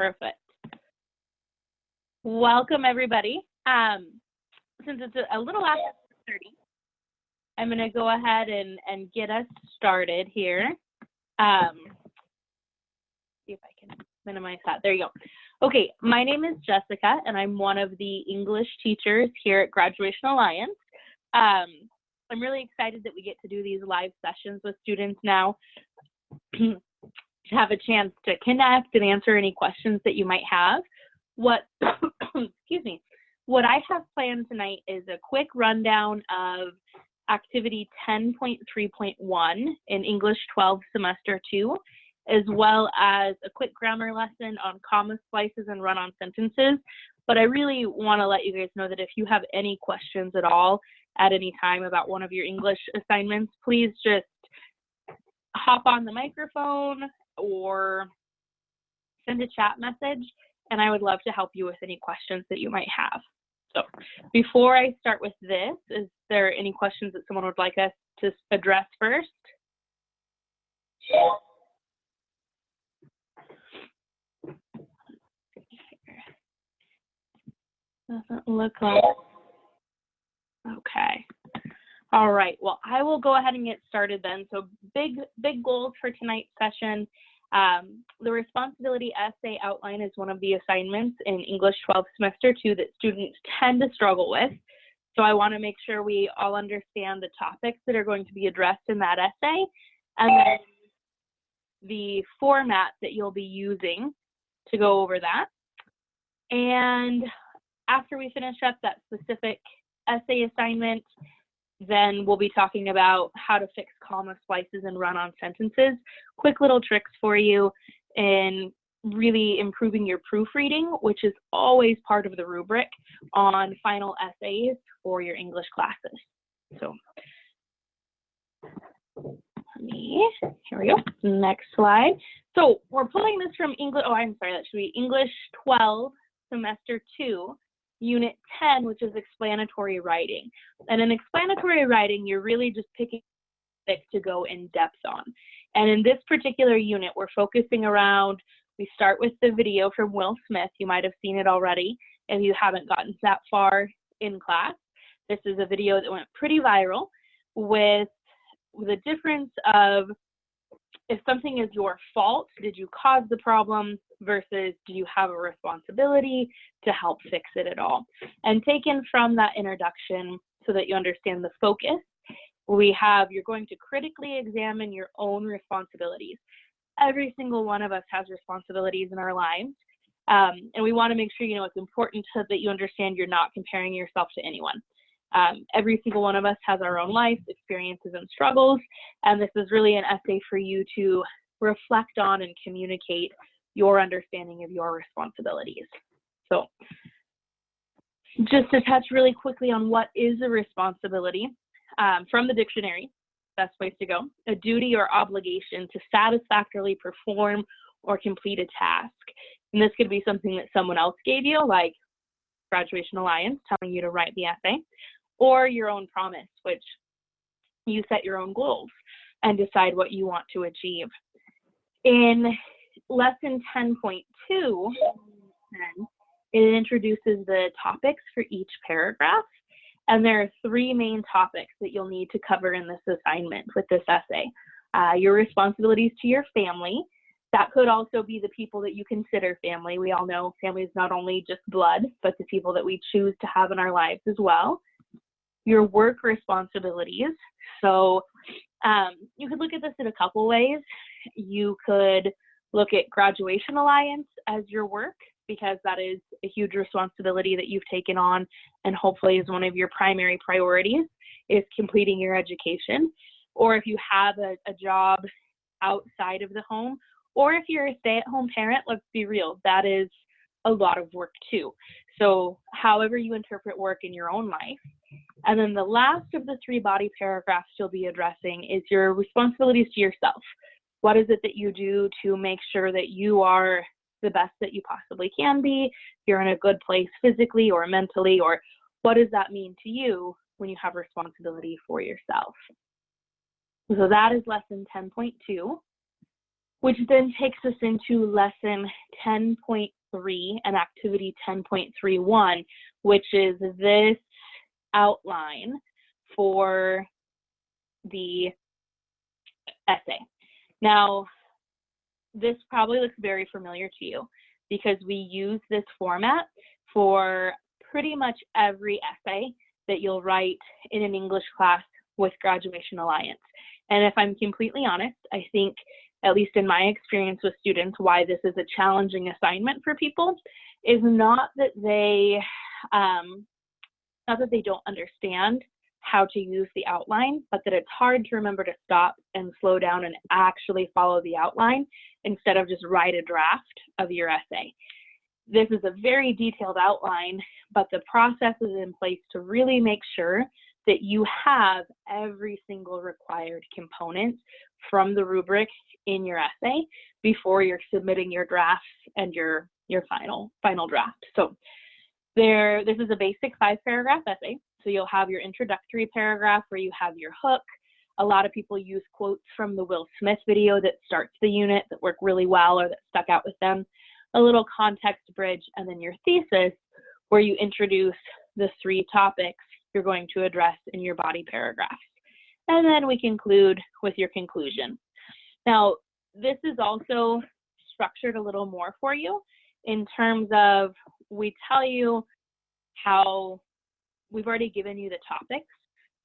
Perfect. Welcome, everybody. Since it's a little after 30, I'm going to go ahead and get us started here. See if I can minimize that. There you go. Okay, my name is Jessica, and I'm one of the English teachers here at Graduation Alliance. I'm really excited that we get to do these live sessions with students now to have a chance to connect and answer any questions that you might have. Excuse me. What I have planned tonight is a quick rundown of activity 10.3.1 in English 12 semester 2, as well as a quick grammar lesson on comma splices and run-on sentences. But I really want to let you guys know that if you have any questions at all at any time about one of your English assignments, please just hop on the microphone or send a chat message, and I would love to help you with any questions that you might have. So before I start with this, is there any questions that someone would like us to address first? Doesn't look like. Okay. All right. Well, I will go ahead and get started then. So big goals for tonight's session. The responsibility essay outline is one of the assignments in English 12 semester 2 that students tend to struggle with. So I want to make sure we all understand the topics that are going to be addressed in that essay, and then the format that you'll be using to go over that. And after we finish up that specific essay assignment, then we'll be talking about how to fix comma splices and run-on sentences. Quick little tricks for you in really improving your proofreading, which is always part of the rubric on final essays for your English classes. So here we go, next slide. So we're pulling this from English, that should be English 12 semester 2. Unit 10, which is explanatory writing. And in explanatory writing, you're really just picking topics to go in depth on. And in this particular unit, we're focusing around, we start with the video from Will Smith. You might have seen it already if you haven't gotten that far in class. This is a video that went pretty viral with the difference of if something is your fault, did you cause the problem, versus do you have a responsibility to help fix it at all? And taken from that introduction so that you understand the focus, we have you're going to critically examine your own responsibilities. Every single one of us has responsibilities in our lives, and we want to make sure you know it's important that you understand you're not comparing yourself to anyone. Every single one of us has our own life, experiences, and struggles, and this is really an essay for you to reflect on and communicate your understanding of your responsibilities. So just to touch really quickly on what is a responsibility, from the dictionary, best place to go, a duty or obligation to satisfactorily perform or complete a task. And this could be something that someone else gave you, like Graduation Alliance telling you to write the essay, or your own promise, which you set your own goals and decide what you want to achieve. In lesson 10.2, it introduces the topics for each paragraph, and there are 3 main topics that you'll need to cover in this assignment with this essay. Your responsibilities to your family. That could also be the people that you consider family. We all know family is not only just blood, but the people that we choose to have in our lives as well. Your work responsibilities. So you could look at this in a couple ways. You could look at Graduation Alliance as your work, because that is a huge responsibility that you've taken on and hopefully is one of your primary priorities, is completing your education. Or if you have a job outside of the home, or if you're a stay-at-home parent, let's be real, that is a lot of work too. So however you interpret work in your own life. And then the last of the 3 body paragraphs you'll be addressing is your responsibilities to yourself. What is it that you do to make sure that you are the best that you possibly can be? You're in a good place physically or mentally, or what does that mean to you when you have responsibility for yourself? So that is lesson 10.2. which then takes us into lesson 10.3 and activity 10.31, which is this outline for the essay. Now, this probably looks very familiar to you because we use this format for pretty much every essay that you'll write in an English class with Graduation Alliance. And if I'm completely honest, I think, at least in my experience with students, why this is a challenging assignment for people is not that they don't understand how to use the outline, but that it's hard to remember to stop and slow down and actually follow the outline instead of just write a draft of your essay. This is a very detailed outline, but the process is in place to really make sure that you have every single required component from the rubric in your essay before you're submitting your drafts and your final draft. So this is a basic 5-paragraph essay. So you'll have your introductory paragraph where you have your hook. A lot of people use quotes from the Will Smith video that starts the unit that work really well or that stuck out with them, a little context bridge, and then your thesis where you introduce the 3 topics you're going to address in your body paragraphs. And then we conclude with your conclusion. Now, this is also structured a little more for you in terms of we tell you how we've already given you the topics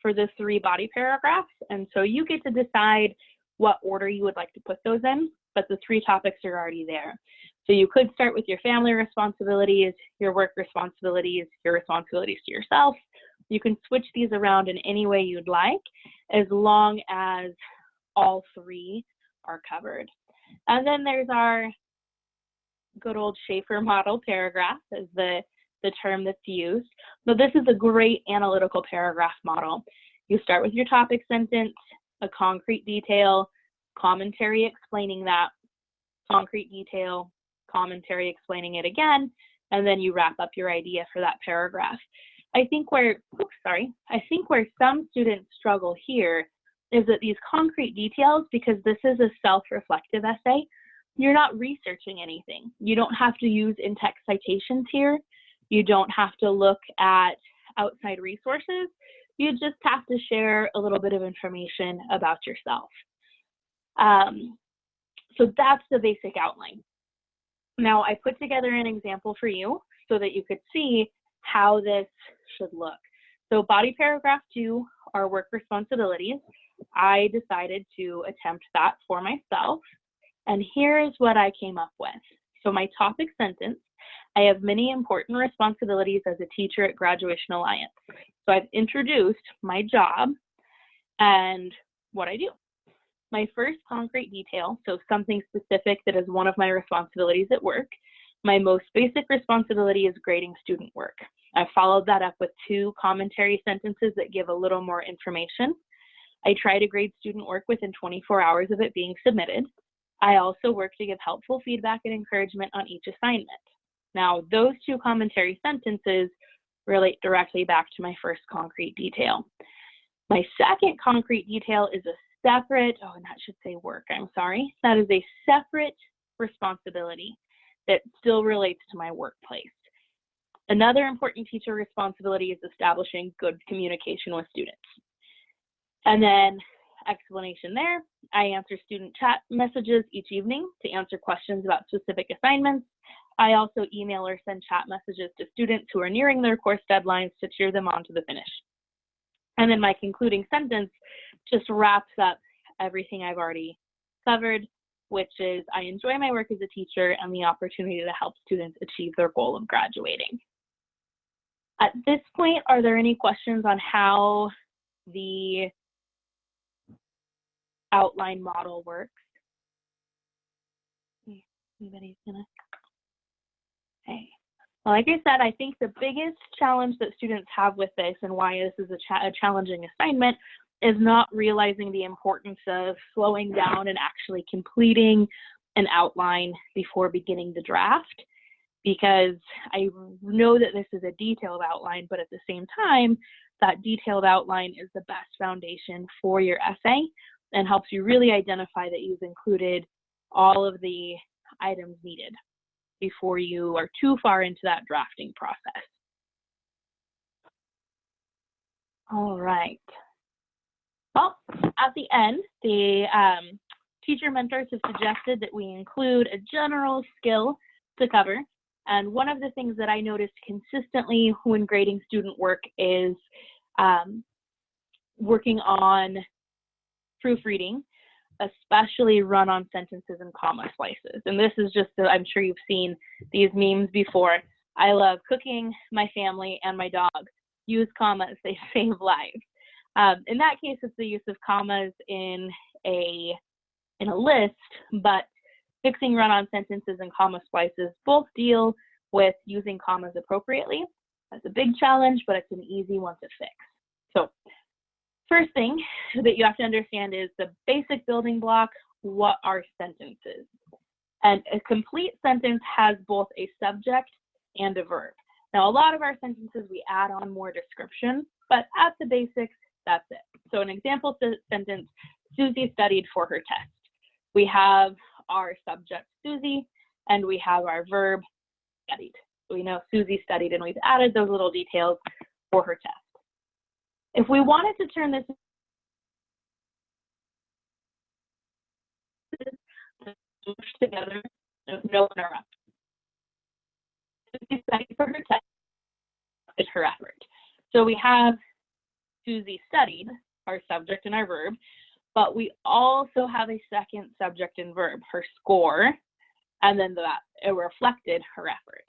for the 3 body paragraphs, and so you get to decide what order you would like to put those in, but the 3 topics are already there. So you could start with your family responsibilities, your work responsibilities, your responsibilities to yourself. You can switch these around in any way you'd like, as long as all 3 are covered. And then there's our good old Schaefer model paragraph, is the term that's used. So this is a great analytical paragraph model. You start with your topic sentence, a concrete detail, commentary explaining that, concrete detail, commentary explaining it again, and then you wrap up your idea for that paragraph. I think where some students struggle here is that these concrete details, because this is a self-reflective essay, you're not researching anything. You don't have to use in-text citations here. You don't have to look at outside resources. You just have to share a little bit of information about yourself. So that's the basic outline. Now, I put together an example for you so that you could see how this should look. So body paragraph 2 are work responsibilities. I decided to attempt that for myself. And here's what I came up with. So my topic sentence, I have many important responsibilities as a teacher at Graduation Alliance. So I've introduced my job and what I do. My first concrete detail, so something specific that is one of my responsibilities at work. My most basic responsibility is grading student work. I followed that up with 2 commentary sentences that give a little more information. I try to grade student work within 24 hours of it being submitted. I also work to give helpful feedback and encouragement on each assignment. Now, those 2 commentary sentences relate directly back to my first concrete detail. My second concrete detail is a separate, and that should say work, I'm sorry. That is a separate responsibility that still relates to my workplace. Another important teacher responsibility is establishing good communication with students. And then explanation there, I answer student chat messages each evening to answer questions about specific assignments. I also email or send chat messages to students who are nearing their course deadlines to cheer them on to the finish. And then my concluding sentence just wraps up everything I've already covered, which is I enjoy my work as a teacher and the opportunity to help students achieve their goal of graduating. At this point, are there any questions on how the outline model works? Anybody's gonna? Okay. Well, like I said, I think the biggest challenge that students have with this and why this is a challenging assignment is not realizing the importance of slowing down and actually completing an outline before beginning the draft. Because I know that this is a detailed outline, but at the same time, that detailed outline is the best foundation for your essay and helps you really identify that you've included all of the items needed before you are too far into that drafting process. All right. Well, at the end, the teacher mentors have suggested that we include a general skill to cover. And one of the things that I noticed consistently when grading student work is working on proofreading, especially run-on sentences and comma splices. And this is just, I'm sure you've seen these memes before. I love cooking, my family, and my dog. Use commas, they save lives. In that case, it's the use of commas in a list, but fixing run-on sentences and comma splices both deal with using commas appropriately. That's a big challenge, but it's an easy one to fix. So first thing that you have to understand is the basic building block. What are sentences? And a complete sentence has both a subject and a verb. Now, a lot of our sentences, we add on more description, but at the basics, that's it. So an example sentence, Susie studied for her test. We have our subject, Susie, and we have our verb, studied. We know Susie studied, and we've added those little details for her test. If we wanted to turn this together, no interrupt. Susie studied for her test, is her effort. So we have Susie studied, our subject and our verb, but we also have a second subject and verb, her score, and then it reflected her effort.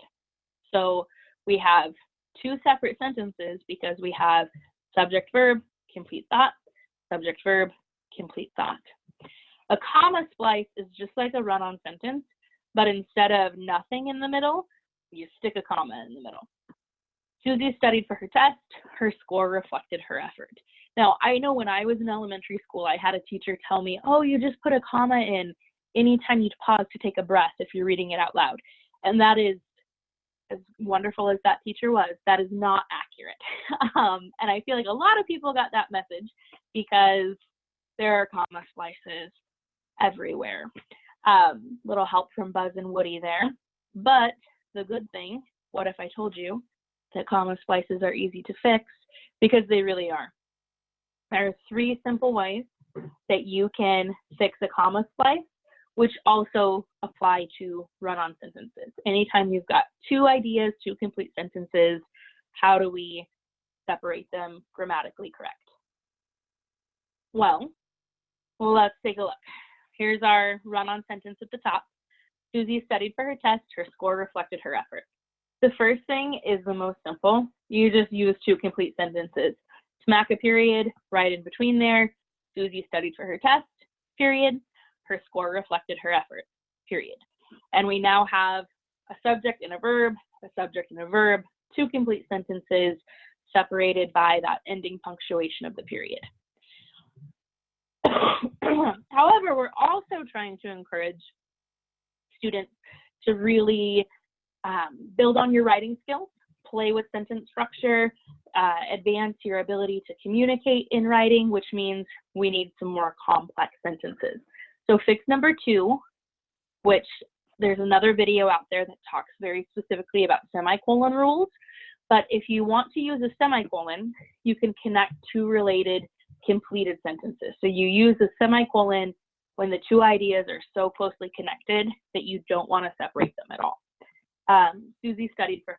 So we have two separate sentences because we have subject verb, complete thought, subject verb, complete thought. A comma splice is just like a run-on sentence, but instead of nothing in the middle, you stick a comma in the middle. Susie studied for her test, her score reflected her effort. Now, I know when I was in elementary school, I had a teacher tell me, oh, you just put a comma in anytime you'd pause to take a breath if you're reading it out loud. And that is, as wonderful as that teacher was, that is not accurate. And I feel like a lot of people got that message because there are comma splices everywhere. Little help from Buzz and Woody there. But the good thing, what if I told you that comma splices are easy to fix? Because they really are. There are 3 simple ways that you can fix a comma splice, which also apply to run-on sentences. Anytime you've got 2 ideas, 2 complete sentences, how do we separate them grammatically correct? Well, let's take a look. Here's our run-on sentence at the top. Susie studied for her test, her score reflected her effort. The first thing is the most simple. You just use 2 complete sentences. Smack a period right in between there. Susie studied for her test, period. Her score reflected her effort, period. And we now have a subject and a verb, a subject and a verb, 2 complete sentences separated by that ending punctuation of the period. However, we're also trying to encourage students to really build on your writing skills, play with sentence structure, advance your ability to communicate in writing, which means we need some more complex sentences. So fix number 2, which there's another video out there that talks very specifically about semicolon rules. But if you want to use a semicolon, you can connect 2 related completed sentences. So you use a semicolon when the 2 ideas are so closely connected that you don't want to separate them at all. Susie studied for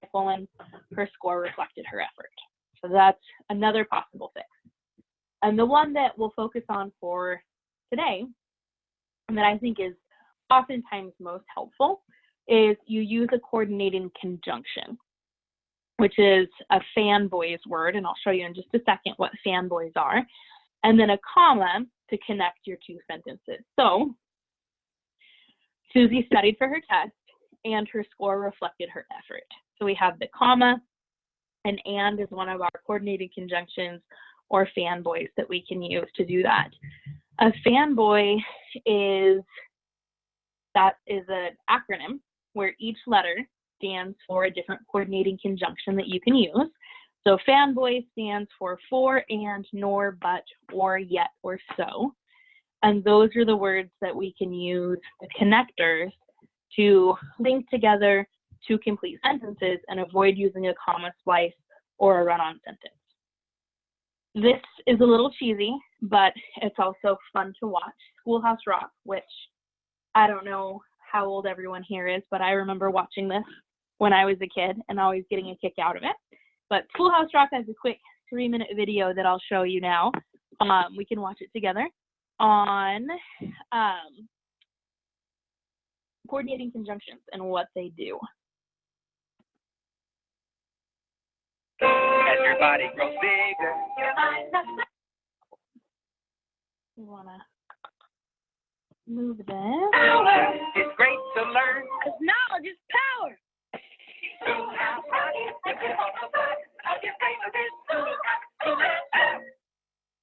semicolon, her score reflected her effort. So that's another possible fix. And the one that we'll focus on for today, and that I think is oftentimes most helpful, is you use a coordinating conjunction, which is a fanboy's word, and I'll show you in just a second what fanboys are, and then a comma to connect your 2 sentences. So Susie studied for her test, and her score reflected her effort. So we have the comma, and is one of our coordinating conjunctions or fanboys that we can use to do that. A fanboy is an acronym where each letter stands for a different coordinating conjunction that you can use. So fanboy stands for and, nor, but, or, yet, or so. And those are the words that we can use as connectors to link together two complete sentences and avoid using a comma splice or a run-on sentence. This is a little cheesy, but it's also fun to watch. Schoolhouse Rock, which I don't know how old everyone here is, but I remember watching this when I was a kid and always getting a kick out of it. But Schoolhouse Rock has a quick 3-minute video that I'll show you now. We can watch it together on coordinating conjunctions and what they do. As your body grows bigger, We want to move this. power. It's great to learn. Because knowledge is power.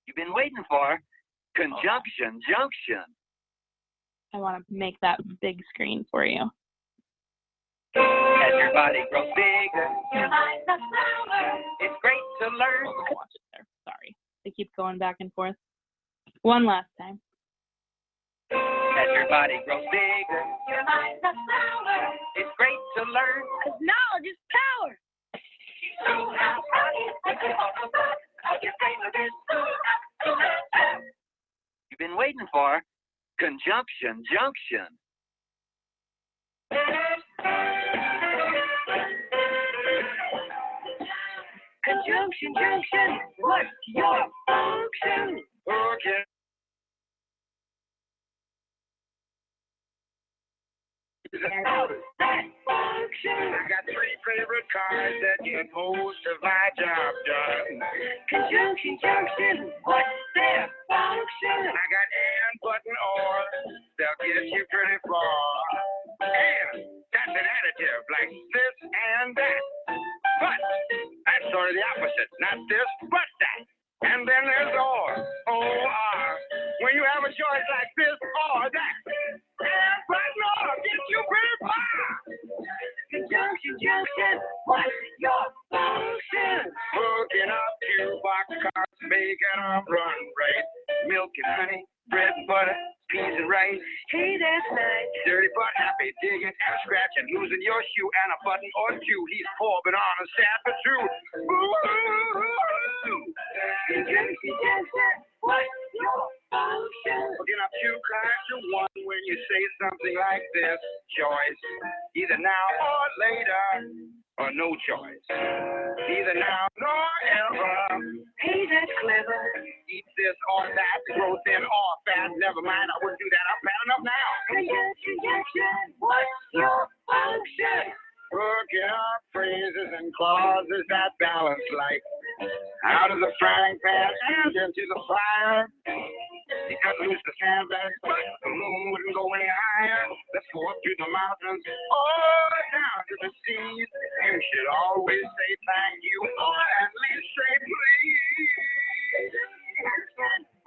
You've been waiting for conjunction junction. I want to make that big screen for you. As your body grows bigger, it's great to learn. I'll watch it there. Sorry. They keep going back and forth. One last time. As your body grows bigger, it's great to learn. Because knowledge is power. You've been waiting for conjunction junction. Conjunction junction, what's your function? Okay. That function. I got 3 favorite cars that get most of my job done. Conjunction junction, what's their function? I got and, but, and or. They'll get you pretty far. And that's an additive like this and that. But that's sort of the opposite. Not this, but that. And then there's or. O-R. When you have a choice like this or that. And, but, and or gets you pretty far. Conjunction junction, what's your function? Hooking up 2 boxcars, making them run right. Milk and honey, bread and butter, peas and rice. Hey, that's nice. Dirty but happy, digging and scratching, losing your shoe and a button or 2. He's poor but on a sad but true. Conjunction junction, what's your function? Hooking up 2 cars to 1 when you say something like this. Choice, either now or later, or no choice. Neither now nor ever. Hey, that's clever. Eat this or that, growth in or fat. Never mind, I wouldn't do that. I'm fat enough now. Conjunction junction, what's your function? Hooking up phrases and clauses that balance life. Out of the frying pan and into the fire. You cut loose the sandbags, but the moon wouldn't go any higher. Let's go up to the mountains or down to the seas. You should always say thank you or at least say please.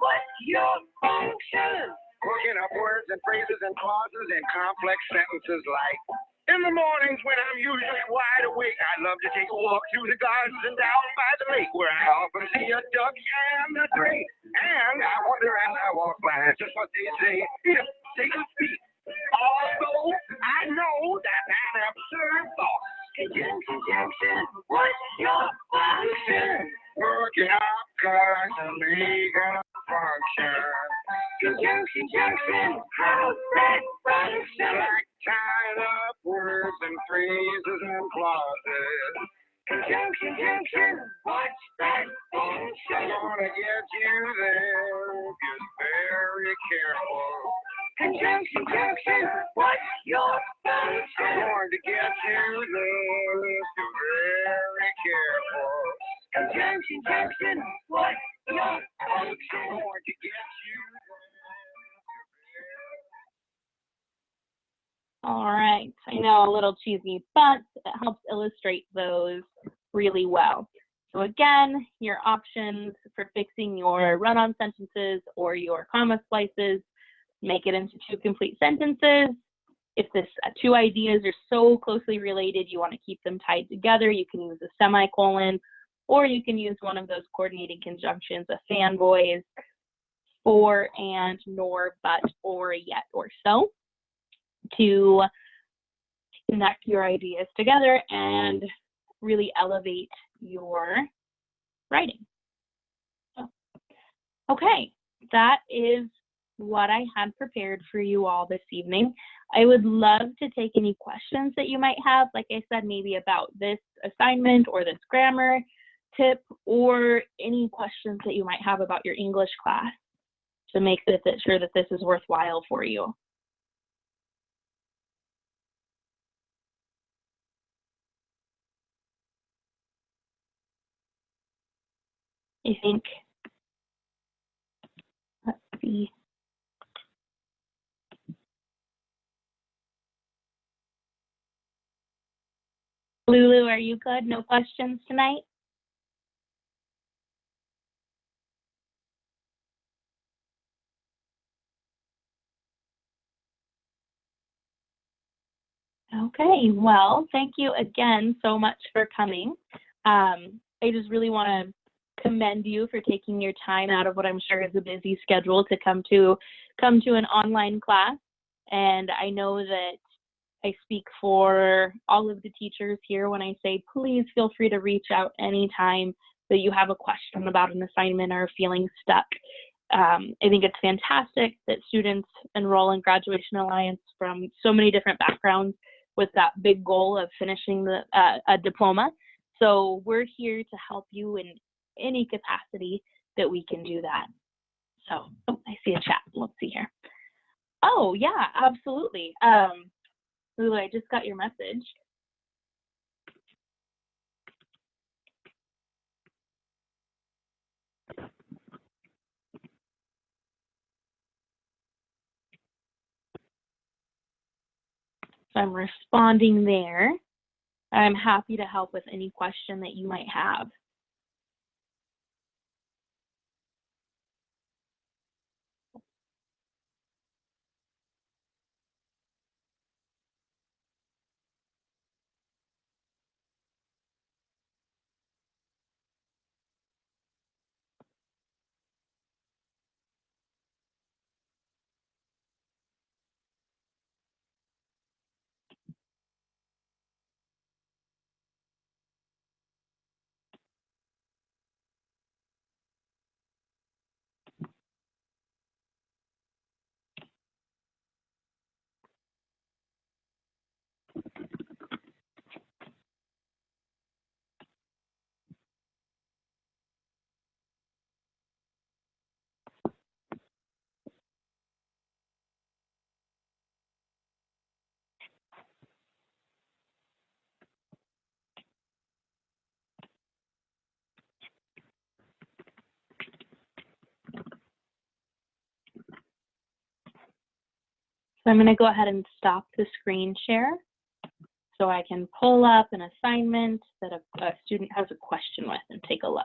What's your function? Hooking up words and phrases and clauses in complex sentences like, in the mornings when I'm usually wide awake, I love to take a walk through the gardens and down by the lake where I often see a duck and a drake. And I wonder as I walk by just what they say, if they can speak. Although I know that's an absurd thought. Conjunction junction, what's your function? Working up cars and making a function. Conjunction junction, how's that function? Like tying up words and phrases and clauses. Conjunction junction, what's that function? Gonna get you there, just very careful. Conjunction junction, what's your function? Going to get you there, just very careful. Conjunction junction, what's your function? Going to get you All right. I know, a little cheesy, but it helps illustrate those really well. So again, your options for fixing your run-on sentences or your comma splices, make it into 2 complete sentences. If this 2 ideas are so closely related, you want to keep them tied together, you can use a semicolon, or you can use one of those coordinating conjunctions, a fanboys. for, and, nor, but, or, yet, or so to connect your ideas together and really elevate your writing. So, okay, that is what I had prepared for you all this evening. I would love to take any questions that you might have, like I said, maybe about this assignment or this grammar tip, or any questions that you might have about your English class to make sure that this is worthwhile for you. I think, let's see. Lulu, are you good? No questions tonight? Okay, well, thank you again so much for coming. I just really want to commend you for taking your time out of what I'm sure is a busy schedule to come to an online class. And I know that I speak for all of the teachers here when I say, please feel free to reach out anytime that you have a question about an assignment or feeling stuck. I think it's fantastic that students enroll in Graduation Alliance from so many different backgrounds with that big goal of finishing a diploma. So we're here to help you in any capacity that we can do that. So, oh, I see a chat. Let's see here. Oh, yeah, absolutely. Lulu, I just got your message. So I'm responding there. I'm happy to help with any question that you might have. So I'm going to go ahead and stop the screen share so I can pull up an assignment that a student has a question with and take a look.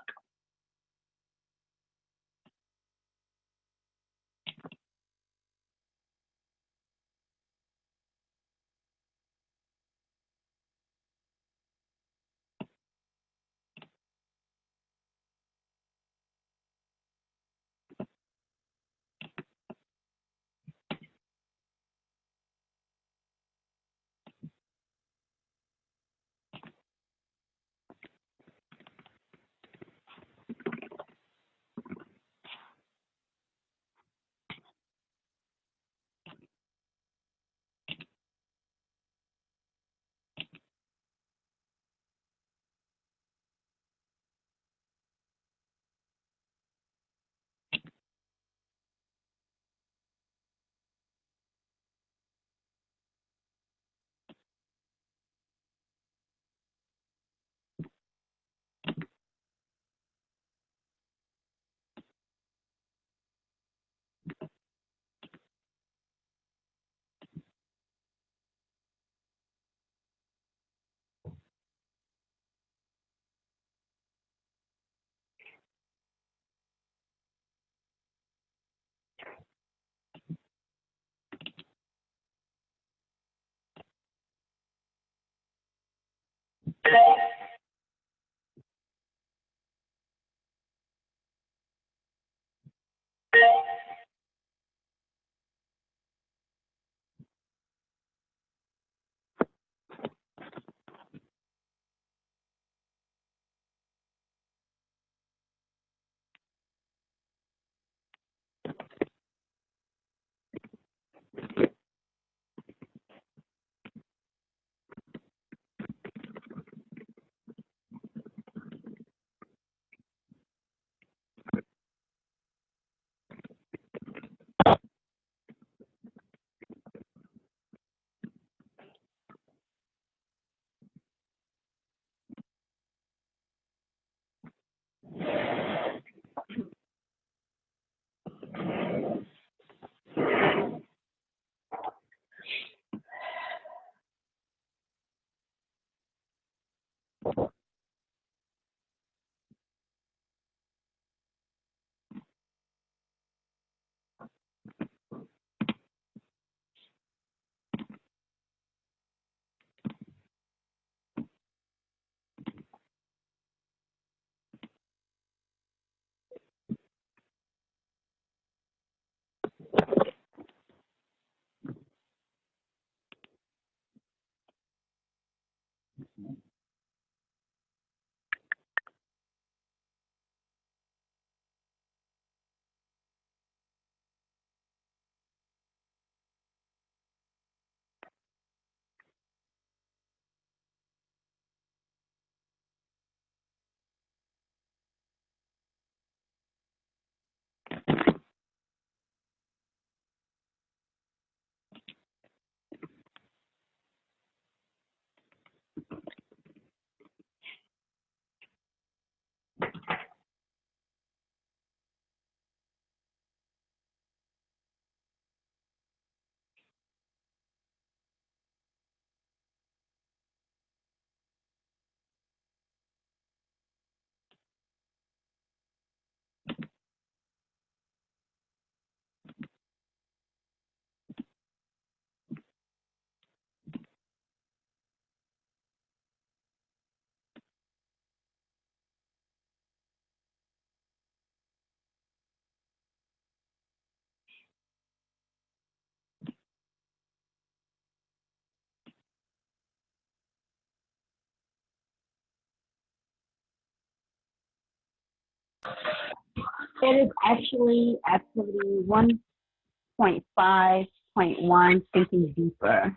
It is actually activity 1.5.1, thinking deeper.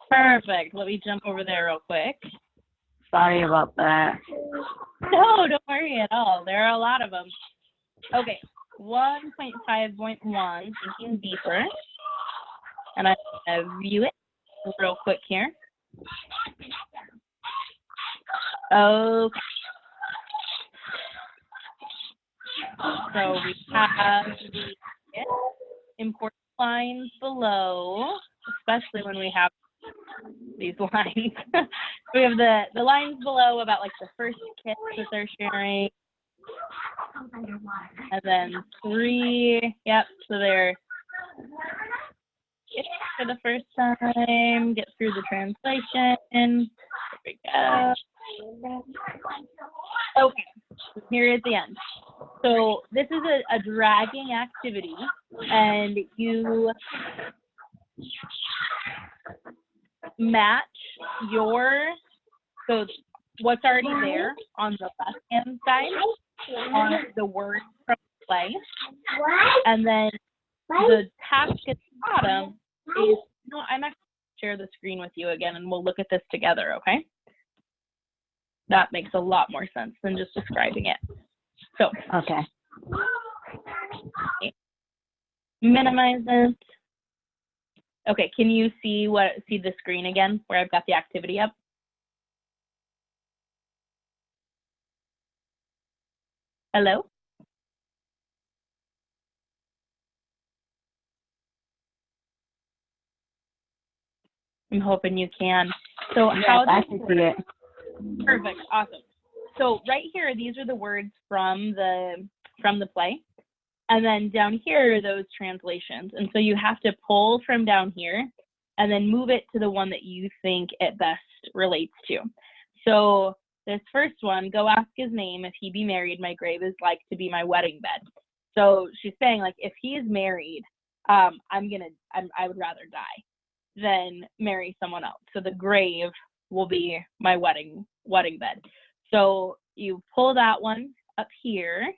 Perfect. Let me jump over there real quick. Sorry about that. No, don't worry at all. There are a lot of them. Okay, 1.5.1, thinking deeper. And I'm going to view it real quick here. Okay. So we have the important lines below, especially when we have these lines. We have the lines below about like the first kiss that they're sharing. And then 3, yep, so they're kiss for the first time, get through the translation. There we go. Okay, here at the end. So this is a dragging activity, and you match so what's already there on the left-hand side on the word from the play, and then the task at the bottom is, I'm actually going to share the screen with you again, and we'll look at this together, okay? That makes a lot more sense than just describing it. So, okay. Minimize it. Okay, can you see the screen again where I've got the activity up? Hello? I'm hoping you can. So yes, how I can see it. Perfect, awesome. So right here, these are the words from the play. And then down here are those translations. And so you have to pull from down here and then move it to the one that you think it best relates to. So this first one, go ask his name, if he be married, my grave is like to be my wedding bed. So she's saying, like, if he is married, I would rather die than marry someone else. So the grave will be my wedding bed. So you pull that one up here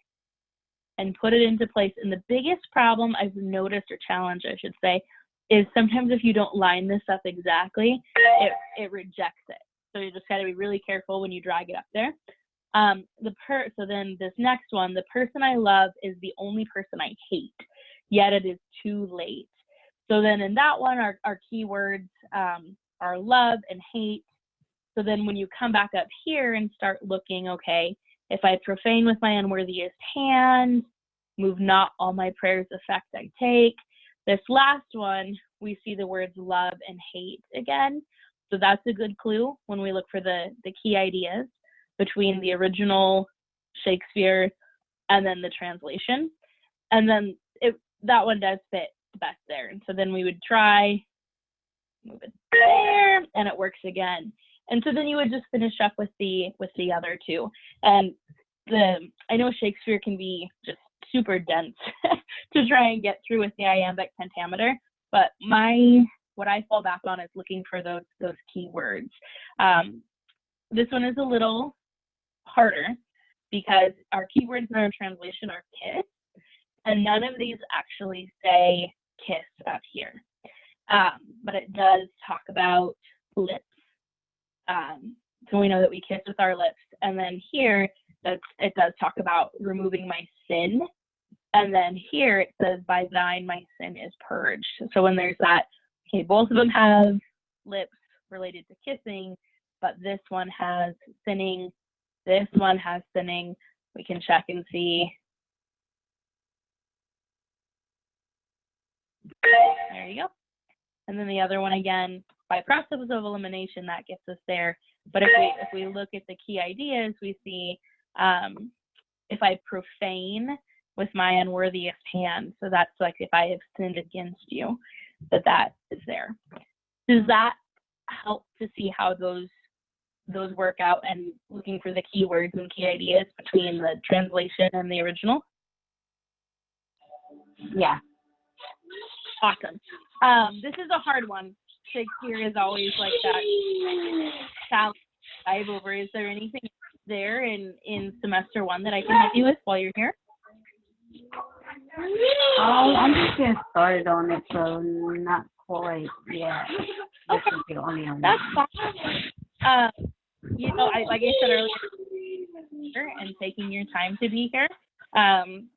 and put it into place. And the biggest problem I've noticed, or challenge I should say, is sometimes if you don't line this up exactly, it rejects it. So you just gotta be really careful when you drag it up there. So then this next one, the person I love is the only person I hate, yet it is too late. So then in that one, our keywords are love and hate. So then when you come back up here and start looking, okay, if I profane with my unworthiest hand, move not all my prayers effect I take. This last one, we see the words love and hate again. So that's a good clue when we look for the key ideas between the original Shakespeare and then the translation. And then that one does fit best there. And so then we would try, move it there, and it works again. And so then you would just finish up with the other two. And I know Shakespeare can be just super dense to try and get through with the iambic pentameter, but my what I fall back on is looking for those keywords. This one is a little harder because our keywords in our translation are kiss, and none of these actually say kiss up here. But it does talk about lips. So we know that we kiss with our lips. And then here, it does talk about removing my sin. And then here it says, by thine my sin is purged. So when there's that, okay, both of them have lips related to kissing, but this one has sinning, this one has sinning. We can check and see. There you go. And then the other one, again, by process of elimination, that gets us there. But if we look at the key ideas, we see if I profane with my unworthiest hand, so that's like if I have sinned against you, that is there. Does that help to see how those work out and looking for the keywords and key ideas between the translation and the original? Yeah. Awesome. This is a hard one. Shakespeare is always like that challenge to dive over. Is there anything there in semester 1 that I can help you with while you're here? I'm just getting started on it, so not quite yet. Okay. This is the only one. That's fine. You know, like I said earlier, and taking your time to be here,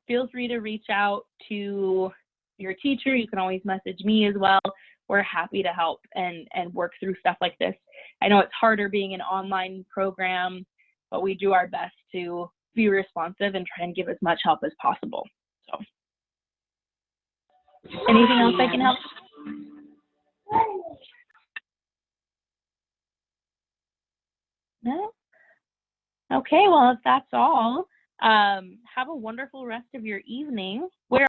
feel free to reach out to your teacher. You can always message me as well. We're happy to help and work through stuff like this. I know it's harder being an online program, but we do our best to be responsive and try and give as much help as possible. So, anything else I can help? No? Okay, well, if that's all, have a wonderful rest of your evening. Where